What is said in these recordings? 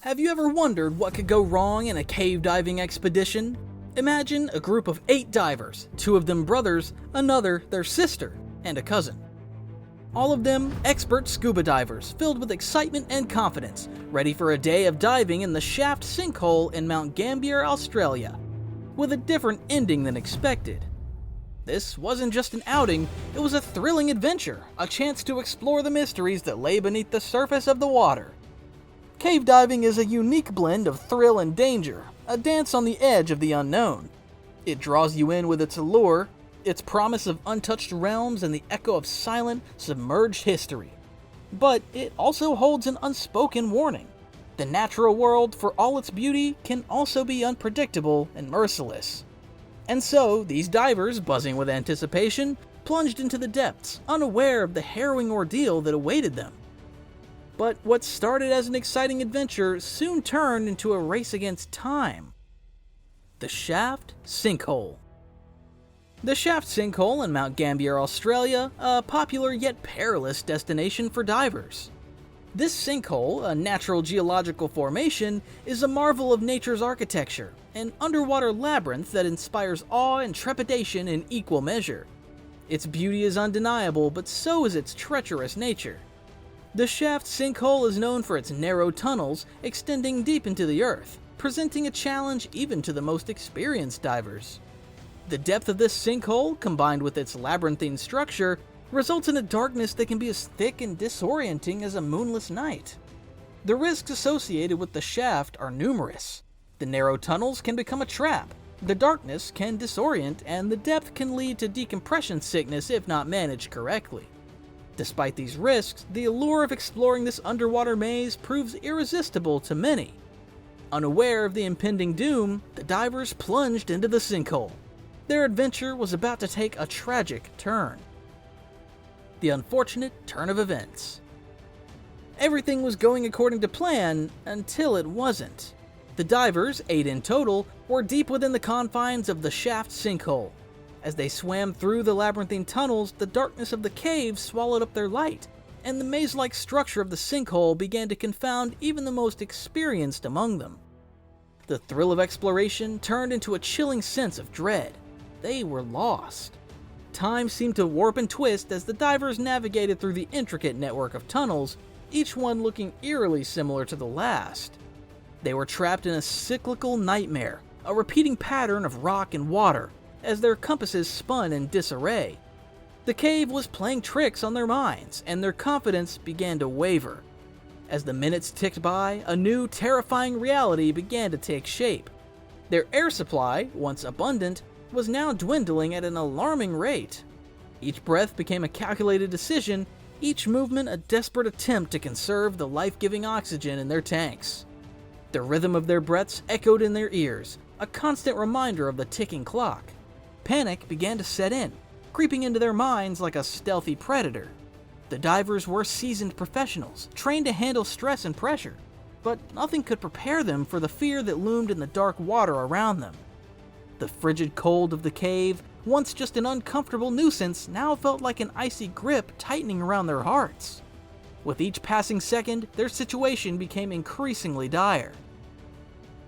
Have you ever wondered what could go wrong in a cave diving expedition? Imagine a group of 8 divers, 2 of them brothers, another their sister, and a cousin. All of them expert scuba divers, filled with excitement and confidence, ready for a day of diving in the Shaft Sinkhole in Mount Gambier, Australia, with a different ending than expected. This wasn't just an outing, it was a thrilling adventure, a chance to explore the mysteries that lay beneath the surface of the water. Cave diving is a unique blend of thrill and danger, a dance on the edge of the unknown. It draws you in with its allure, its promise of untouched realms and the echo of silent, submerged history. But it also holds an unspoken warning. The natural world, for all its beauty, can also be unpredictable and merciless. And so, these divers, buzzing with anticipation, plunged into the depths, unaware of the harrowing ordeal that awaited them. But what started as an exciting adventure soon turned into a race against time. The Shaft Sinkhole. The Shaft Sinkhole in Mount Gambier, Australia, a popular yet perilous destination for divers. This sinkhole, a natural geological formation, is a marvel of nature's architecture, an underwater labyrinth that inspires awe and trepidation in equal measure. Its beauty is undeniable, but so is its treacherous nature. The Shaft Sinkhole is known for its narrow tunnels extending deep into the earth, presenting a challenge even to the most experienced divers. The depth of this sinkhole, combined with its labyrinthine structure, results in a darkness that can be as thick and disorienting as a moonless night. The risks associated with the shaft are numerous. The narrow tunnels can become a trap, the darkness can disorient, and the depth can lead to decompression sickness if not managed correctly. Despite these risks, the allure of exploring this underwater maze proves irresistible to many. Unaware of the impending doom, the divers plunged into the sinkhole. Their adventure was about to take a tragic turn. The unfortunate turn of events. Everything was going according to plan until it wasn't. The divers, 8 in total, were deep within the confines of the Shaft Sinkhole. As they swam through the labyrinthine tunnels, the darkness of the cave swallowed up their light, and the maze-like structure of the sinkhole began to confound even the most experienced among them. The thrill of exploration turned into a chilling sense of dread. They were lost. Time seemed to warp and twist as the divers navigated through the intricate network of tunnels, each one looking eerily similar to the last. They were trapped in a cyclical nightmare, a repeating pattern of rock and water, as their compasses spun in disarray. The cave was playing tricks on their minds, and their confidence began to waver. As the minutes ticked by, a new, terrifying reality began to take shape. Their air supply, once abundant, was now dwindling at an alarming rate. Each breath became a calculated decision, each movement a desperate attempt to conserve the life-giving oxygen in their tanks. The rhythm of their breaths echoed in their ears, a constant reminder of the ticking clock. Panic began to set in, creeping into their minds like a stealthy predator. The divers were seasoned professionals, trained to handle stress and pressure, but nothing could prepare them for the fear that loomed in the dark water around them. The frigid cold of the cave, once just an uncomfortable nuisance, now felt like an icy grip tightening around their hearts. With each passing second, their situation became increasingly dire.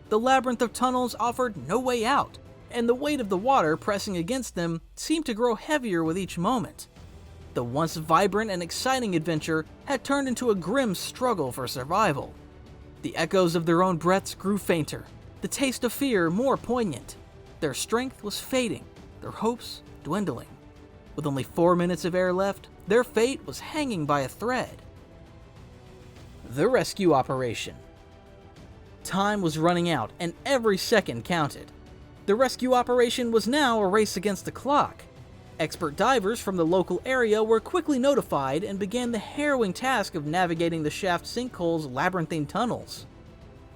The labyrinth of tunnels offered no way out, and the weight of the water pressing against them seemed to grow heavier with each moment. The once vibrant and exciting adventure had turned into a grim struggle for survival. The echoes of their own breaths grew fainter, the taste of fear more poignant. Their strength was fading, their hopes dwindling. With only 4 minutes of air left, their fate was hanging by a thread. The rescue operation. Time was running out, and every second counted. The rescue operation was now a race against the clock. Expert divers from the local area were quickly notified and began the harrowing task of navigating the Shaft Sinkhole's labyrinthine tunnels.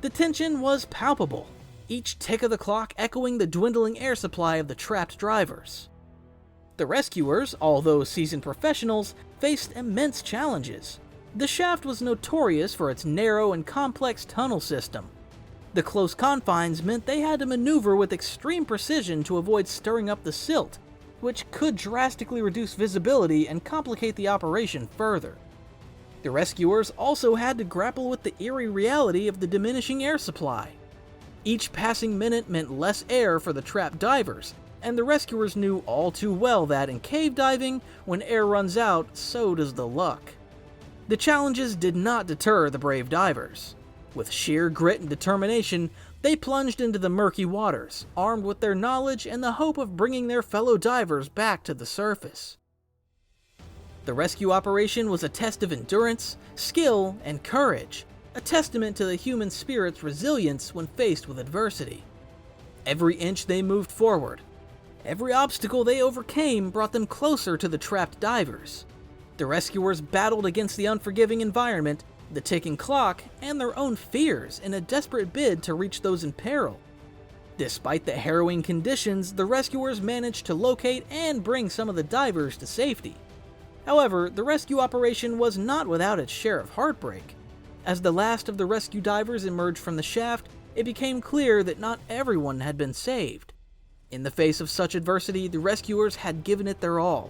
The tension was palpable, each tick of the clock echoing the dwindling air supply of the trapped divers. The rescuers, although seasoned professionals, faced immense challenges. The shaft was notorious for its narrow and complex tunnel system. The close confines meant they had to maneuver with extreme precision to avoid stirring up the silt, which could drastically reduce visibility and complicate the operation further. The rescuers also had to grapple with the eerie reality of the diminishing air supply. Each passing minute meant less air for the trapped divers, and the rescuers knew all too well that in cave diving, when air runs out, so does the luck. The challenges did not deter the brave divers. With sheer grit and determination, they plunged into the murky waters, armed with their knowledge and the hope of bringing their fellow divers back to the surface. The rescue operation was a test of endurance, skill, and courage, a testament to the human spirit's resilience when faced with adversity. Every inch they moved forward, every obstacle they overcame brought them closer to the trapped divers. The rescuers battled against the unforgiving environment, the ticking clock, and their own fears in a desperate bid to reach those in peril. Despite the harrowing conditions, the rescuers managed to locate and bring some of the divers to safety. However, the rescue operation was not without its share of heartbreak. As the last of the rescue divers emerged from the shaft, it became clear that not everyone had been saved. In the face of such adversity, the rescuers had given it their all.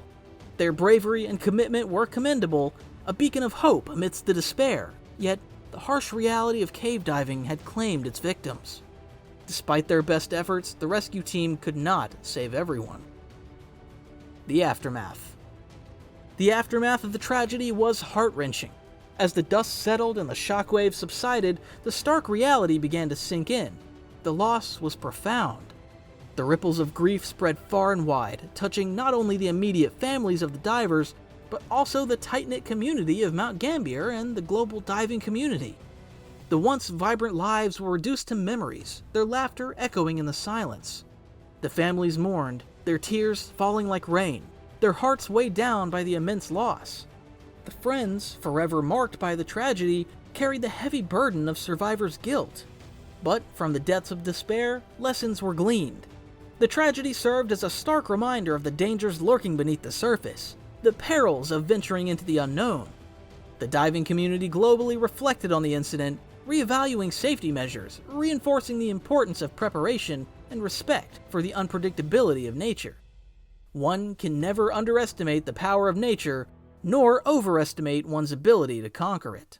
Their bravery and commitment were commendable, a beacon of hope amidst the despair, yet the harsh reality of cave diving had claimed its victims. Despite their best efforts, the rescue team could not save everyone. The aftermath. The aftermath of the tragedy was heart-wrenching. As the dust settled and the shockwaves subsided, the stark reality began to sink in. The loss was profound. The ripples of grief spread far and wide, touching not only the immediate families of the divers, but also the tight-knit community of Mount Gambier and the global diving community. The once vibrant lives were reduced to memories, their laughter echoing in the silence. The families mourned, their tears falling like rain, their hearts weighed down by the immense loss. The friends, forever marked by the tragedy, carried the heavy burden of survivors' guilt. But from the depths of despair, lessons were gleaned. The tragedy served as a stark reminder of the dangers lurking beneath the surface, the perils of venturing into the unknown. The diving community globally reflected on the incident, reevaluating safety measures, reinforcing the importance of preparation and respect for the unpredictability of nature. One can never underestimate the power of nature, nor overestimate one's ability to conquer it.